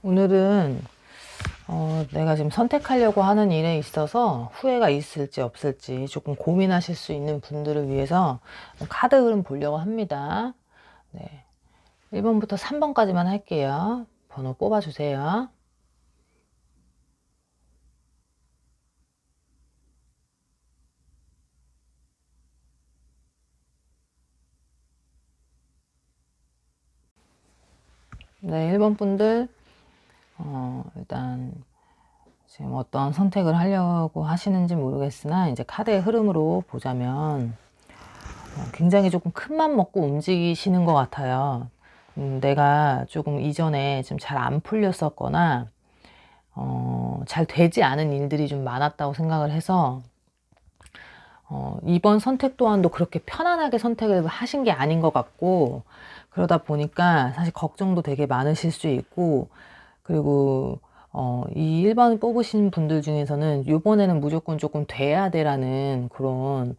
오늘은 내가 지금 선택하려고 하는 일에 있어서 후회가 있을지 없을지 조금 고민하실 수 있는 분들을 위해서 카드 흐름 보려고 합니다. 네. 1번부터 3번까지만 할게요. 번호 뽑아주세요. 네, 1번 분들 일단 지금 어떤 선택을 하려고 하시는지 모르겠으나 이제 카드의 흐름으로 보자면 굉장히 조금 큰 맘 먹고 움직이시는 것 같아요. 내가 조금 이전에 좀 잘 안 풀렸었거나 잘 되지 않은 일들이 좀 많았다고 생각을 해서 이번 선택 또한도 그렇게 편안하게 선택을 하신 게 아닌 것 같고, 그러다 보니까 사실 걱정도 되게 많으실 수 있고, 그리고 이 1번 뽑으신 분들 중에서는 이번에는 무조건 조금 돼야 돼라는 그런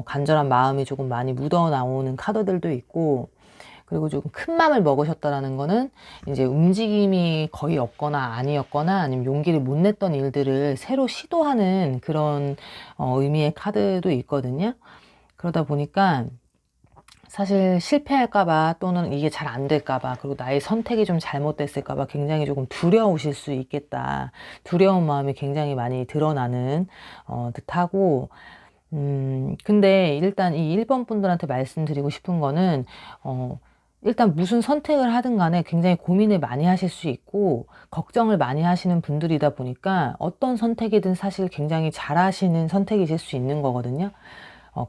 간절한 마음이 조금 많이 묻어 나오는 카드들도 있고, 그리고 조금 큰 맘을 먹으셨다라는 거는 이제 움직임이 거의 없거나 아니었거나 아니면 용기를 못 냈던 일들을 새로 시도하는 그런 의미의 카드도 있거든요. 그러다 보니까 사실 실패할까봐 또는 이게 잘 안 될까봐 그리고 나의 선택이 좀 잘못됐을까봐 굉장히 조금 두려우실 수 있겠다. 두려운 마음이 굉장히 많이 드러나는 듯하고, 근데 일단 이 1번 분들한테 말씀드리고 싶은 거는 일단 무슨 선택을 하든 간에 굉장히 고민을 많이 하실 수 있고 걱정을 많이 하시는 분들이다 보니까 어떤 선택이든 사실 굉장히 잘하시는 선택이실 수 있는 거거든요.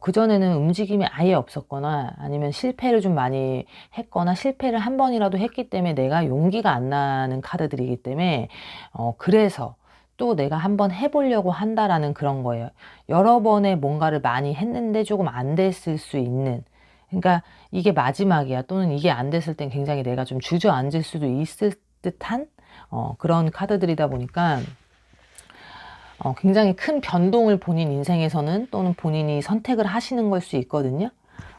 그전에는 움직임이 아예 없었거나 아니면 실패를 좀 많이 했거나 실패를 한 번이라도 했기 때문에 내가 용기가 안 나는 카드들이기 때문에 그래서 또 내가 한번 해보려고 한다라는 그런 거예요. 여러 번의 뭔가를 많이 했는데 조금 안 됐을 수 있는, 그러니까 이게 마지막이야 또는 이게 안 됐을 땐 굉장히 내가 좀 주저앉을 수도 있을 듯한 그런 카드들이다 보니까 굉장히 큰 변동을 본인 인생에서는 또는 본인이 선택을 하시는 걸 수 있거든요.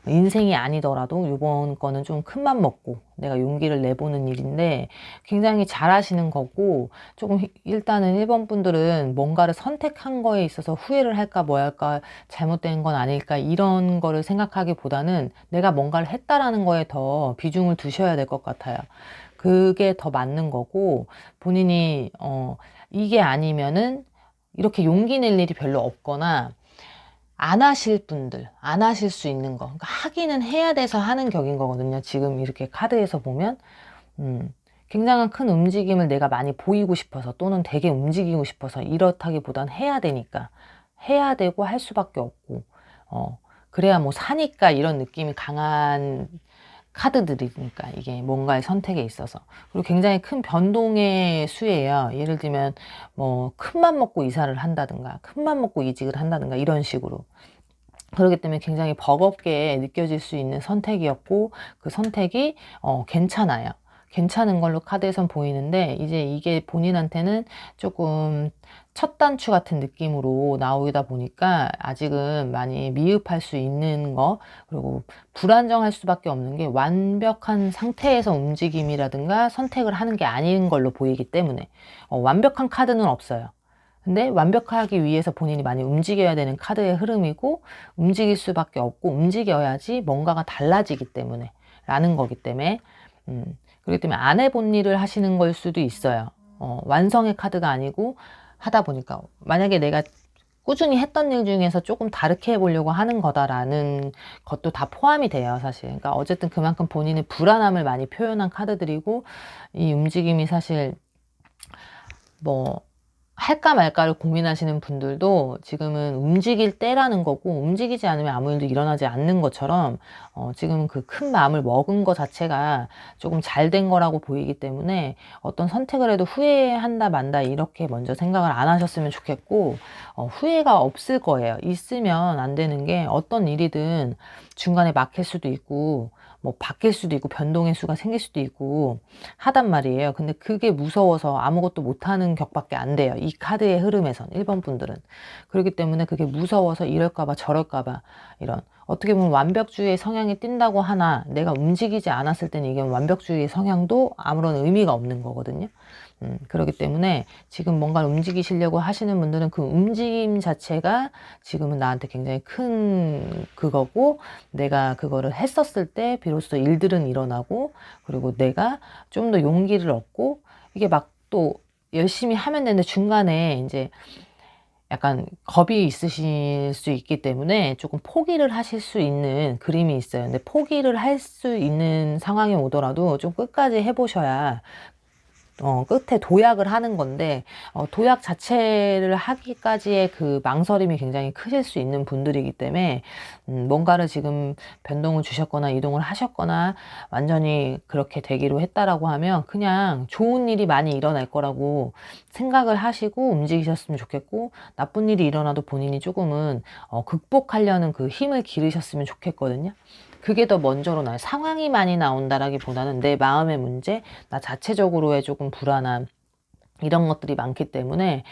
인생이 아니더라도 이번 거는 좀 큰 맘 먹고 내가 용기를 내보는 일인데 굉장히 잘하시는 거고, 조금 일단은 1번 분들은 뭔가를 선택한 거에 있어서 후회를 할까 뭐 할까 잘못된 건 아닐까 이런 거를 생각하기보다는 내가 뭔가를 했다라는 거에 더 비중을 두셔야 될 것 같아요. 그게 더 맞는 거고, 본인이 이게 아니면은 이렇게 용기 낼 일이 별로 없거나 안 하실 분들, 안 하실 수 있는 거, 그러니까 하기는 해야 돼서 하는 격인 거거든요. 지금 이렇게 카드에서 보면 굉장한 큰 움직임을 내가 많이 보이고 싶어서 또는 되게 움직이고 싶어서 이렇다기보단 해야 되니까 해야 되고 할 수밖에 없고, 그래야 뭐 사니까 이런 느낌이 강한 카드들이니까 이게 뭔가의 선택에 있어서. 그리고 굉장히 큰 변동의 수예요. 예를 들면 뭐 큰 맘 먹고 이사를 한다든가 큰 맘 먹고 이직을 한다든가 이런 식으로. 그렇기 때문에 굉장히 버겁게 느껴질 수 있는 선택이었고 그 선택이 괜찮아요. 괜찮은 걸로 카드에선 보이는데 이제 이게 본인한테는 조금 첫 단추 같은 느낌으로 나오다 보니까 아직은 많이 미흡할 수 있는 거, 그리고 불안정할 수밖에 없는 게 완벽한 상태에서 움직임이라든가 선택을 하는 게 아닌 걸로 보이기 때문에 완벽한 카드는 없어요. 근데 완벽하기 위해서 본인이 많이 움직여야 되는 카드의 흐름이고 움직일 수밖에 없고 움직여야지 뭔가가 달라지기 때문에 라는 거기 때문에 그렇기 때문에 안 해본 일을 하시는 걸 수도 있어요. 완성의 카드가 아니고 하다 보니까 만약에 내가 꾸준히 했던 일 중에서 조금 다르게 해보려고 하는 거다라는 것도 다 포함이 돼요, 사실. 그러니까 어쨌든 그만큼 본인의 불안함을 많이 표현한 카드들이고 이 움직임이 사실 뭐 할까 말까를 고민하시는 분들도 지금은 움직일 때라는 거고 움직이지 않으면 아무 일도 일어나지 않는 것처럼 지금은 그 큰 마음을 먹은 것 자체가 조금 잘 된 거라고 보이기 때문에 어떤 선택을 해도 후회한다 만다 이렇게 먼저 생각을 안 하셨으면 좋겠고, 후회가 없을 거예요. 있으면 안 되는 게 어떤 일이든 중간에 막힐 수도 있고 뭐 바뀔 수도 있고 변동의 수가 생길 수도 있고 하단 말이에요. 근데 그게 무서워서 아무것도 못하는 격밖에 안 돼요. 이 카드의 흐름에선 1번 분들은. 그렇기 때문에 그게 무서워서 이럴까봐 저럴까봐 이런 어떻게 보면 완벽주의의 성향이 띈다고 하나 내가 움직이지 않았을 때는 이게 완벽주의의 성향도 아무런 의미가 없는 거거든요. 그렇기 때문에 지금 뭔가 움직이시려고 하시는 분들은 그 움직임 자체가 지금은 나한테 굉장히 큰 그거고, 내가 그거를 했었을 때 비로소 일들은 일어나고, 그리고 내가 좀 더 용기를 얻고, 이게 막 또 열심히 하면 되는데 중간에 이제 약간 겁이 있으실 수 있기 때문에 조금 포기를 하실 수 있는 그림이 있어요. 근데 포기를 할 수 있는 상황이 오더라도 좀 끝까지 해보셔야 끝에 도약을 하는 건데, 도약 자체를 하기까지의 그 망설임이 굉장히 크실 수 있는 분들이기 때문에, 뭔가를 지금 변동을 주셨거나 이동을 하셨거나 완전히 그렇게 되기로 했다라고 하면 그냥 좋은 일이 많이 일어날 거라고 생각을 하시고 움직이셨으면 좋겠고, 나쁜 일이 일어나도 본인이 조금은 극복하려는 그 힘을 기르셨으면 좋겠거든요. 그게 더 먼저로 나요. 상황이 많이 나온다라기보다는 내 마음의 문제, 나 자체적으로의 조금 불안함, 이런 것들이 많기 때문에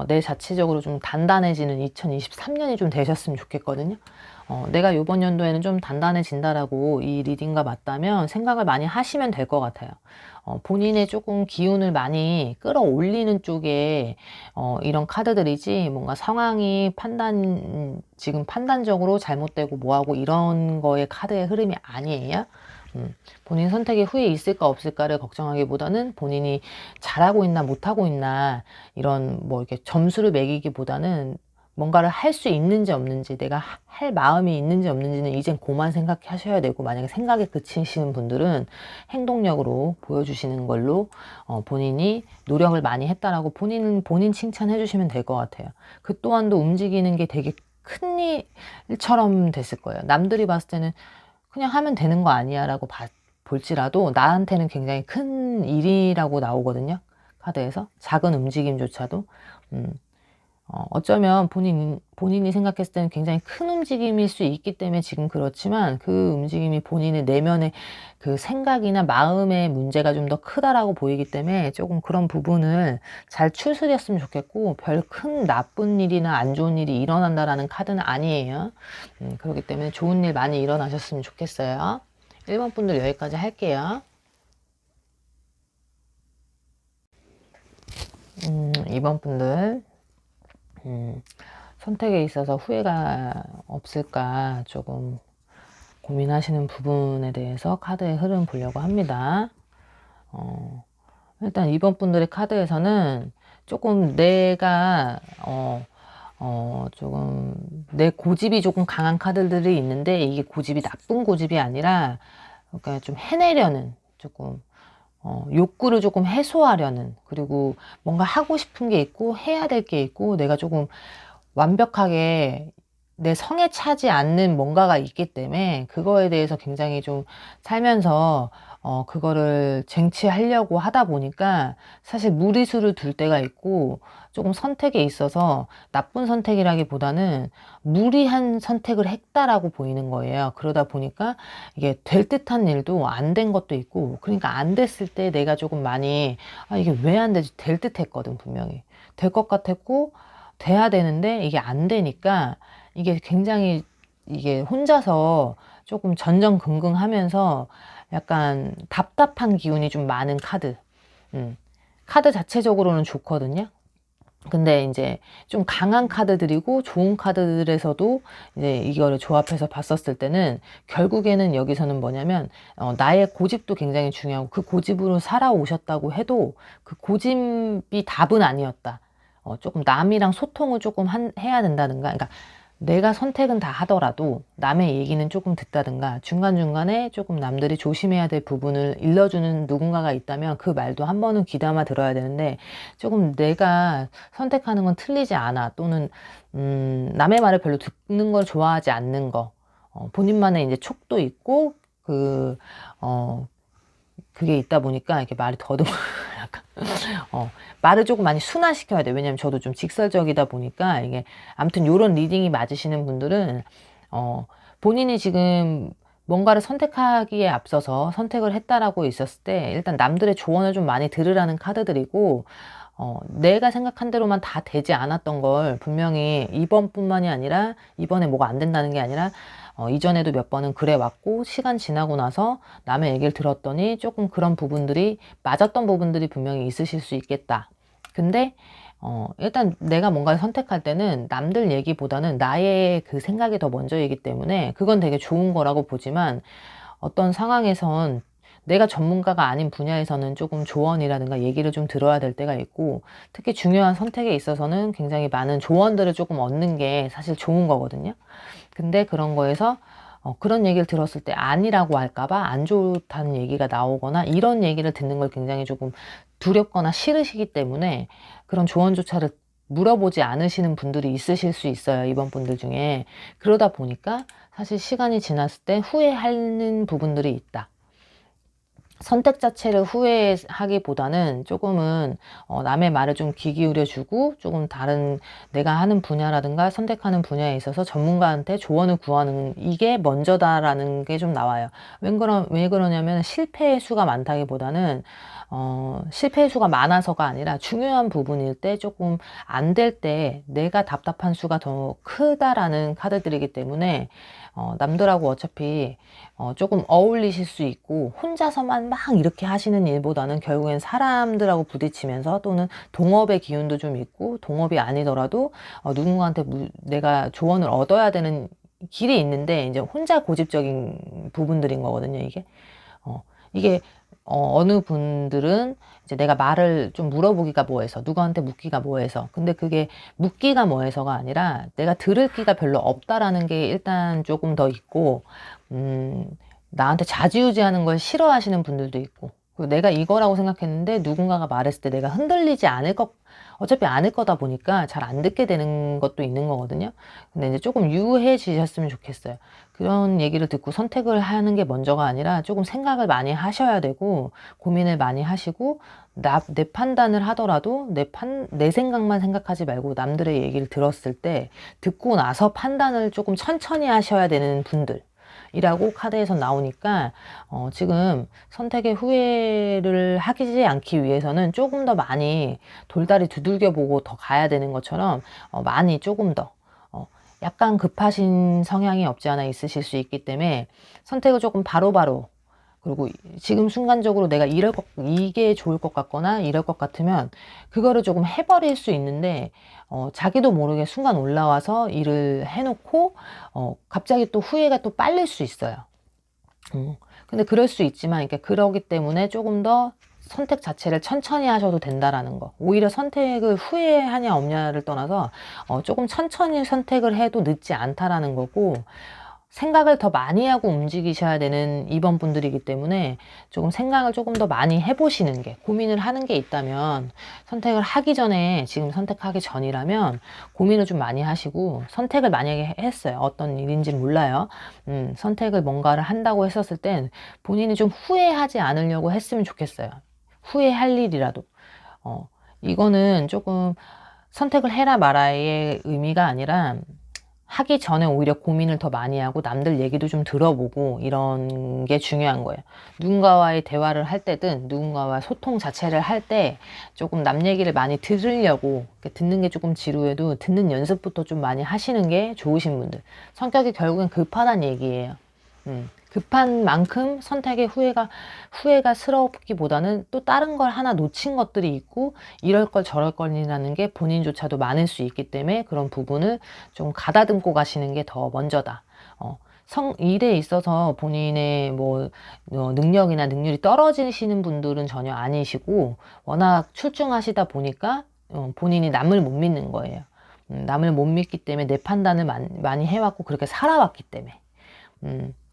내 자체적으로 좀 단단해지는 2023년이 좀 되셨으면 좋겠거든요. 내가 이번 연도에는 좀 단단해진다라고 이 리딩과 맞다면 생각을 많이 하시면 될 것 같아요. 본인의 조금 기운을 많이 끌어올리는 쪽에 이런 카드들이지, 뭔가 상황이 지금 판단적으로 잘못되고 뭐하고 이런 거의 카드의 흐름이 아니에요. 본인 선택의 후에 있을까 없을까를 걱정하기보다는 본인이 잘하고 있나 못하고 있나, 이런 뭐 이렇게 점수를 매기기보다는 뭔가를 할 수 있는지 없는지, 내가 할 마음이 있는지 없는지는 이젠 그만 생각하셔야 되고, 만약에 생각에 그치시는 분들은 행동력으로 보여주시는 걸로 본인이 노력을 많이 했다라고 본인 칭찬해 주시면 될 것 같아요. 그 또한도 움직이는 게 되게 큰 일처럼 됐을 거예요. 남들이 봤을 때는 그냥 하면 되는 거 아니야 라고 볼지라도 나한테는 굉장히 큰 일이라고 나오거든요. 카드에서 작은 움직임조차도 어쩌면 본인이 생각했을 때는 굉장히 큰 움직임일 수 있기 때문에 지금 그렇지만, 그 움직임이 본인의 내면의 그 생각이나 마음의 문제가 좀 더 크다라고 보이기 때문에 조금 그런 부분을 잘 추스렸으면 좋겠고, 별 큰 나쁜 일이나 안 좋은 일이 일어난다라는 카드는 아니에요. 그렇기 때문에 좋은 일 많이 일어나셨으면 좋겠어요. 1번 분들 여기까지 할게요. 2번 분들 선택에 있어서 후회가 없을까 조금 고민하시는 부분에 대해서 카드의 흐름 보려고 합니다. 일단 2번 분들의 카드에서는 조금 내가 조금 내 고집이 조금 강한 카드들이 있는데, 이게 고집이 나쁜 고집이 아니라 그러니까 좀 해내려는, 조금 욕구를 조금 해소하려는, 그리고 뭔가 하고 싶은 게 있고 해야 될 게 있고, 내가 조금 완벽하게 내 성에 차지 않는 뭔가가 있기 때문에 그거에 대해서 굉장히 좀 살면서 그거를 쟁취하려고 하다 보니까 사실 무리수를 둘 때가 있고, 조금 선택에 있어서 나쁜 선택이라기보다는 무리한 선택을 했다라고 보이는 거예요. 그러다 보니까 이게 될 듯한 일도 안 된 것도 있고, 그러니까 안 됐을 때 내가 조금 많이 이게 왜 안 되지? 될 듯 했거든. 분명히 될 것 같았고 돼야 되는데 이게 안 되니까 이게 굉장히, 이게 혼자서 조금 전전긍긍하면서 약간 답답한 기운이 좀 많은 카드. 카드 자체적으로는 좋거든요. 근데 이제 좀 강한 카드들이고 좋은 카드들에서도 이제 이거를 조합해서 봤었을 때는 결국에는 여기서는 뭐냐면 나의 고집도 굉장히 중요하고, 그 고집으로 살아오셨다고 해도 그 고집이 답은 아니었다. 조금 남이랑 소통을 조금 해야 된다든가, 그러니까 내가 선택은 다 하더라도 남의 얘기는 조금 듣다든가, 중간중간에 조금 남들이 조심해야 될 부분을 일러주는 누군가가 있다면 그 말도 한 번은 귀담아 들어야 되는데, 조금 내가 선택하는 건 틀리지 않아, 또는 남의 말을 별로 듣는 걸 좋아하지 않는 거, 본인만의 이제 촉도 있고 그게 있다 보니까 이렇게 말이 더듬어. 약간 말을 조금 많이 순화시켜야 돼요. 왜냐면 저도 좀 직설적이다 보니까 이게, 아무튼 요런 리딩이 맞으시는 분들은 본인이 지금 뭔가를 선택하기에 앞서서 선택을 했다라고 있었을 때 일단 남들의 조언을 좀 많이 들으라는 카드들이고, 내가 생각한 대로만 다 되지 않았던 걸 분명히 이번뿐만이 아니라, 이번에 뭐가 안 된다는 게 아니라 이전에도 몇 번은 그래 왔고, 시간 지나고 나서 남의 얘기를 들었더니 조금 그런 부분들이 맞았던 부분들이 분명히 있으실 수 있겠다. 근데 일단 내가 뭔가를 선택할 때는 남들 얘기보다는 나의 그 생각이 더 먼저이기 때문에 그건 되게 좋은 거라고 보지만, 어떤 상황에선 내가 전문가가 아닌 분야에서는 조금 조언이라든가 얘기를 좀 들어야 될 때가 있고, 특히 중요한 선택에 있어서는 굉장히 많은 조언들을 조금 얻는 게 사실 좋은 거거든요. 근데 그런 거에서 그런 얘기를 들었을 때 아니라고 할까봐 안 좋다는 얘기가 나오거나, 이런 얘기를 듣는 걸 굉장히 조금 두렵거나 싫으시기 때문에 그런 조언조차를 물어보지 않으시는 분들이 있으실 수 있어요, 이번 분들 중에. 그러다 보니까 사실 시간이 지났을 때 후회하는 부분들이 있다. 선택 자체를 후회하기보다는 조금은 남의 말을 좀 귀 기울여주고, 조금 다른 내가 하는 분야라든가 선택하는 분야에 있어서 전문가한테 조언을 구하는 이게 먼저다라는 게 좀 나와요. 왜 그러냐면 실패의 수가 많다기보다는 실패의 수가 많아서가 아니라 중요한 부분일 때 조금 안 될 때 내가 답답한 수가 더 크다라는 카드들이기 때문에 남들하고 어차피 조금 어울리실 수 있고, 혼자서만 막 이렇게 하시는 일보다는 결국엔 사람들하고 부딪히면서, 또는 동업의 기운도 좀 있고, 동업이 아니더라도 누군가한테 내가 조언을 얻어야 되는 길이 있는데, 이제 혼자 고집적인 부분들인 거거든요, 이게. 이게 어느 분들은 이제 내가 말을 좀 물어보기가 뭐해서, 누구한테 묻기가 뭐해서, 근데 그게 묻기가 뭐해서가 아니라 내가 들을 기가 별로 없다라는 게 일단 조금 더 있고, 나한테 좌지우지하는 걸 싫어하시는 분들도 있고, 그리고 내가 이거라고 생각했는데 누군가가 말했을 때 내가 흔들리지 않을 어차피 않을 거다 보니까 잘 안 듣게 되는 것도 있는 거거든요. 근데 이제 조금 유해지셨으면 좋겠어요. 그런 얘기를 듣고 선택을 하는 게 먼저가 아니라 조금 생각을 많이 하셔야 되고, 고민을 많이 하시고, 내 판단을 하더라도 내 생각만 생각하지 말고 남들의 얘기를 들었을 때 듣고 나서 판단을 조금 천천히 하셔야 되는 분들 이라고 카드에서 나오니까, 지금 선택의 후회를 하지 않기 위해서는 조금 더 많이 돌다리 두들겨 보고 더 가야 되는 것처럼, 많이 조금 더 약간 급하신 성향이 없지 않아 있으실 수 있기 때문에, 선택을 조금 바로바로, 그리고 지금 순간적으로 내가 이게 좋을 것 같거나 이럴 것 같으면 그거를 조금 해버릴 수 있는데, 자기도 모르게 순간 올라와서 일을 해놓고 갑자기 또 후회가 또 빨릴 수 있어요. 근데 그럴 수 있지만, 그러니까 그러기 때문에 조금 더 선택 자체를 천천히 하셔도 된다라는 거. 오히려 선택을 후회하냐 없냐를 떠나서 조금 천천히 선택을 해도 늦지 않다라는 거고, 생각을 더 많이 하고 움직이셔야 되는 이번 분들이기 때문에 조금 생각을 조금 더 많이 해보시는 게, 고민을 하는 게 있다면 선택을 하기 전에, 지금 선택하기 전이라면 고민을 좀 많이 하시고, 선택을 만약에 했어요. 어떤 일인지 몰라요. 선택을 뭔가를 한다고 했었을 땐 본인이 좀 후회하지 않으려고 했으면 좋겠어요. 후회할 일이라도. 이거는 조금 선택을 해라 마라의 의미가 아니라, 하기 전에 오히려 고민을 더 많이 하고 남들 얘기도 좀 들어보고 이런 게 중요한 거예요. 누군가와의 대화를 할 때든 누군가와 소통 자체를 할 때 조금 남 얘기를 많이 들으려고, 듣는 게 조금 지루해도 듣는 연습부터 좀 많이 하시는 게 좋으신 분들. 성격이 결국엔 급하다는 얘기예요. 급한 만큼 선택의 후회가 스럽기보다는 또 다른 걸 하나 놓친 것들이 있고, 이럴 걸 저럴 걸이라는 게 본인조차도 많을 수 있기 때문에 그런 부분을 좀 가다듬고 가시는 게 더 먼저다. 일에 있어서 본인의 능력이나 능률이 떨어지시는 분들은 전혀 아니시고, 워낙 출중하시다 보니까 본인이 남을 못 믿는 거예요. 남을 못 믿기 때문에 내 판단을 많이 해왔고 그렇게 살아왔기 때문에.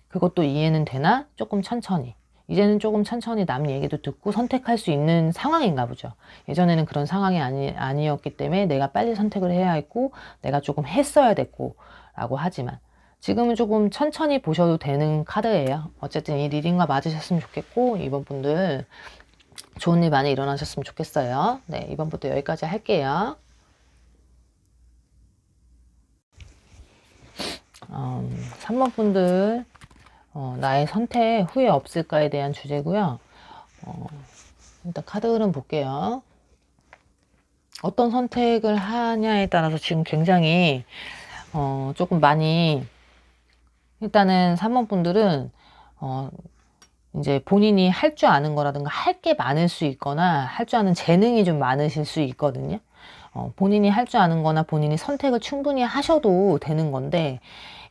그것도 이해는 되나? 조금 천천히. 이제는 조금 천천히 남 얘기도 듣고 선택할 수 있는 상황인가 보죠. 예전에는 그런 상황이 아니었기 때문에 내가 빨리 선택을 해야 했고, 내가 조금 했어야 됐고, 라고 하지만, 지금은 조금 천천히 보셔도 되는 카드예요. 어쨌든 이 리딩과 맞으셨으면 좋겠고, 이번 분들 좋은 일 많이 일어나셨으면 좋겠어요. 네, 이번 분도 여기까지 할게요. 3번 분들, 나의 선택 후회 없을까에 대한 주제고요. 일단 카드 흐름 볼게요. 어떤 선택을 하냐에 따라서 지금 굉장히 조금 많이 일단은 3번 분들은 이제 본인이 할 줄 아는 거라든가 할 게 많을 수 있거나 할 줄 아는 재능이 좀 많으실 수 있거든요. 본인이 할 줄 아는 거나 본인이 선택을 충분히 하셔도 되는 건데,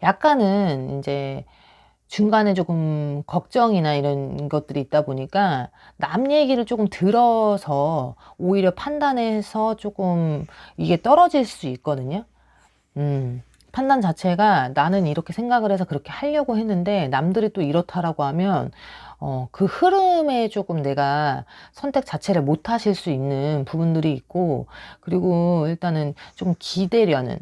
약간은 이제 중간에 조금 걱정이나 이런 것들이 있다 보니까 남 얘기를 조금 들어서 오히려 판단해서 조금 이게 떨어질 수 있거든요. 판단 자체가 나는 이렇게 생각을 해서 그렇게 하려고 했는데 남들이 또 이렇다라고 하면 그 흐름에 조금 내가 선택 자체를 못 하실 수 있는 부분들이 있고, 그리고 일단은 좀 기대려는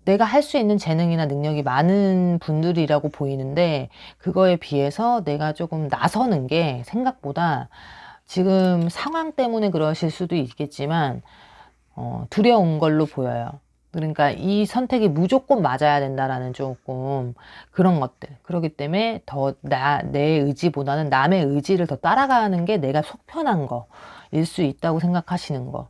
내가 할 수 있는 재능이나 능력이 많은 분들이라고 보이는데, 그거에 비해서 내가 조금 나서는 게 생각보다 지금 상황 때문에 그러실 수도 있겠지만 두려운 걸로 보여요. 그러니까 이 선택이 무조건 맞아야 된다라는 조금 그런 것들. 그렇기 때문에 더 내 의지보다는 남의 의지를 더 따라가는 게 내가 속 편한 거일 수 있다고 생각하시는 거.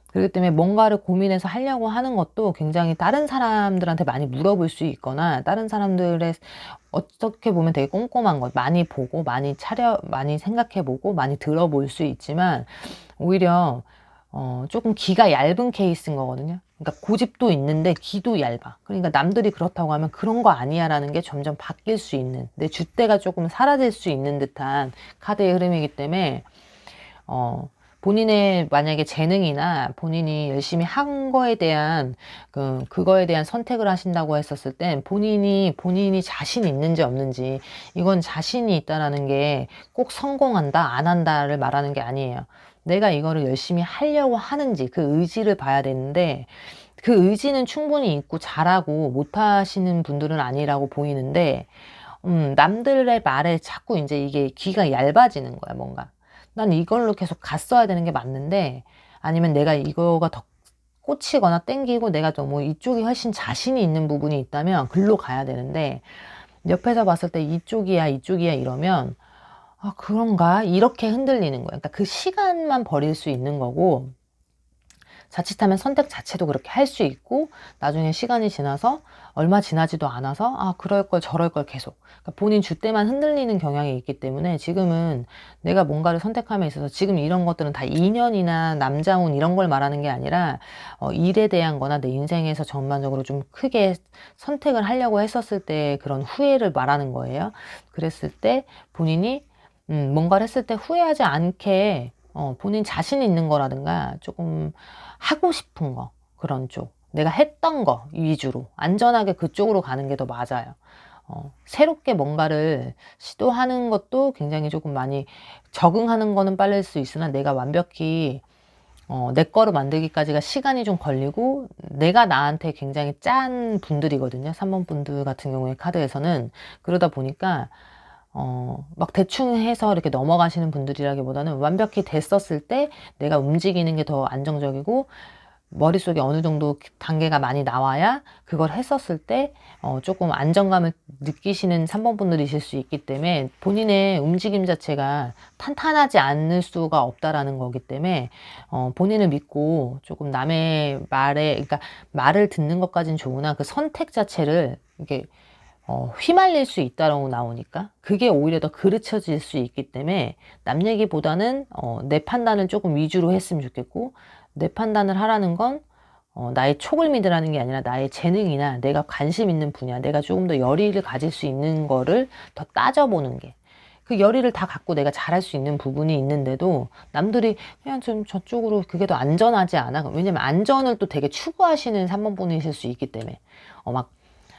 그렇기 때문에 뭔가를 고민해서 하려고 하는 것도 굉장히 다른 사람들한테 많이 물어볼 수 있거나, 다른 사람들의 어떻게 보면 되게 꼼꼼한 것 많이 보고 많이 생각해보고 많이 들어볼 수 있지만, 오히려 조금 기가 얇은 케이스인 거거든요. 그러니까 고집도 있는데 기도 얇아. 그러니까 남들이 그렇다고 하면 그런 거 아니야 라는 게 점점 바뀔 수 있는, 내 줏대가 조금 사라질 수 있는 듯한 카드의 흐름이기 때문에 본인의 만약에 재능이나 본인이 열심히 한 거에 대한 그거에 대한 선택을 하신다고 했었을 땐 본인이 자신이 있는지 없는지, 이건 자신이 있다라는 게 꼭 성공한다 안 한다를 말하는 게 아니에요. 내가 이거를 열심히 하려고 하는지 그 의지를 봐야 되는데, 그 의지는 충분히 있고 잘하고 못하시는 분들은 아니라고 보이는데, 남들의 말에 자꾸 이제 이게 귀가 얇아지는 거야, 뭔가. 난 이걸로 계속 갔어야 되는 게 맞는데, 아니면 내가 이거가 더 꽂히거나 땡기고 내가 너무 이쪽이 훨씬 자신이 있는 부분이 있다면 글로 가야 되는데, 옆에서 봤을 때 이쪽이야 이러면 그런가? 이렇게 흔들리는 거야. 그러니까 그 시간만 버릴 수 있는 거고, 자칫하면 선택 자체도 그렇게 할 수 있고, 나중에 시간이 지나서 얼마 지나지도 않아서 그럴 걸 저럴 걸 계속, 그러니까 본인 줏대만 흔들리는 경향이 있기 때문에, 지금은 내가 뭔가를 선택함에 있어서 지금 이런 것들은 다 인연이나 남자운 이런 걸 말하는 게 아니라 일에 대한 거나 내 인생에서 전반적으로 좀 크게 선택을 하려고 했었을 때 그런 후회를 말하는 거예요. 그랬을 때 본인이 뭔가를 했을 때 후회하지 않게 본인 자신 있는 거라든가 조금 하고 싶은 거, 그런 쪽, 내가 했던 거 위주로 안전하게 그쪽으로 가는 게 더 맞아요. 새롭게 뭔가를 시도하는 것도 굉장히 조금 많이 적응하는 거는 빠를 수 있으나, 내가 완벽히 내 거로 만들기까지가 시간이 좀 걸리고, 내가 나한테 굉장히 짠 분들이거든요. 3번 분들 같은 경우에 카드에서는. 그러다 보니까 막 대충 해서 이렇게 넘어가시는 분들이라기보다는 완벽히 됐었을 때 내가 움직이는 게 더 안정적이고, 머릿속에 어느 정도 단계가 많이 나와야 그걸 했었을 때 조금 안정감을 느끼시는 3번 분들이실 수 있기 때문에, 본인의 움직임 자체가 탄탄하지 않을 수가 없다라는 거기 때문에 본인을 믿고 조금 남의 말에, 그러니까 말을 듣는 것까지는 좋으나 그 선택 자체를 이렇게 휘말릴 수 있다라고 나오니까 그게 오히려 더 그르쳐질 수 있기 때문에, 남 얘기보다는 내 판단을 조금 위주로 했으면 좋겠고, 내 판단을 하라는 건 나의 촉을 믿으라는 게 아니라 나의 재능이나 내가 관심 있는 분야, 내가 조금 더 열의를 가질 수 있는 거를 더 따져보는 게, 그 열의를 다 갖고 내가 잘할 수 있는 부분이 있는데도 남들이 그냥 좀 저쪽으로 그게 더 안전하지 않아? 왜냐면 안전을 또 되게 추구하시는 3번 분이실 수 있기 때문에 막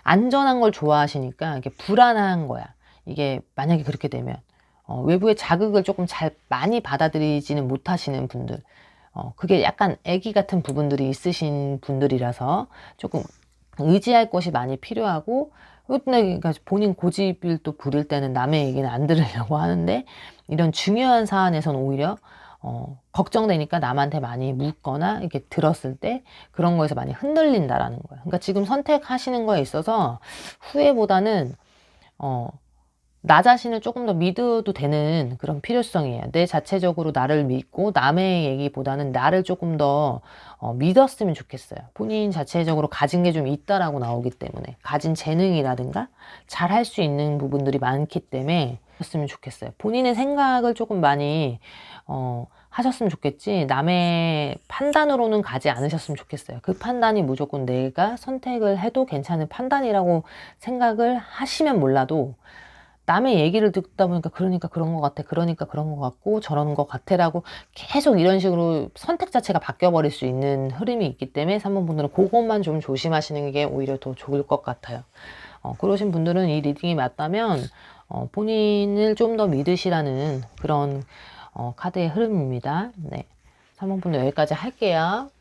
안전한 걸 좋아하시니까 이게 불안한 거야. 이게 만약에 그렇게 되면 외부의 자극을 조금 잘 많이 받아들이지는 못하시는 분들, 그게 약간 애기 같은 부분들이 있으신 분들이라서 조금 의지할 것이 많이 필요하고, 그러니까 본인 고집을 또 부릴 때는 남의 얘기는 안 들으려고 하는데, 이런 중요한 사안에서는 오히려 걱정되니까 남한테 많이 묻거나 이렇게 들었을 때 그런 거에서 많이 흔들린다라는 거예요. 그러니까 지금 선택하시는 거에 있어서 후회보다는 나 자신을 조금 더 믿어도 되는 그런 필요성이에요. 내 자체적으로 나를 믿고 남의 얘기보다는 나를 조금 더 믿었으면 좋겠어요. 본인 자체적으로 가진 게 좀 있다라고 나오기 때문에 가진 재능이라든가 잘할 수 있는 부분들이 많기 때문에 했으면 좋겠어요. 본인의 생각을 조금 많이 하셨으면 좋겠지 남의 판단으로는 가지 않으셨으면 좋겠어요. 그 판단이 무조건 내가 선택을 해도 괜찮은 판단이라고 생각을 하시면 몰라도 남의 얘기를 듣다 보니까 그러니까 그런 것 같아. 그러니까 그런 것 같고 저런 것 같아라고 계속 이런 식으로 선택 자체가 바뀌어버릴 수 있는 흐름이 있기 때문에 3번 분들은 그것만 좀 조심하시는 게 오히려 더 좋을 것 같아요. 그러신 분들은 이 리딩이 맞다면 본인을 좀 더 믿으시라는 그런 카드의 흐름입니다. 네, 3번 분들 여기까지 할게요.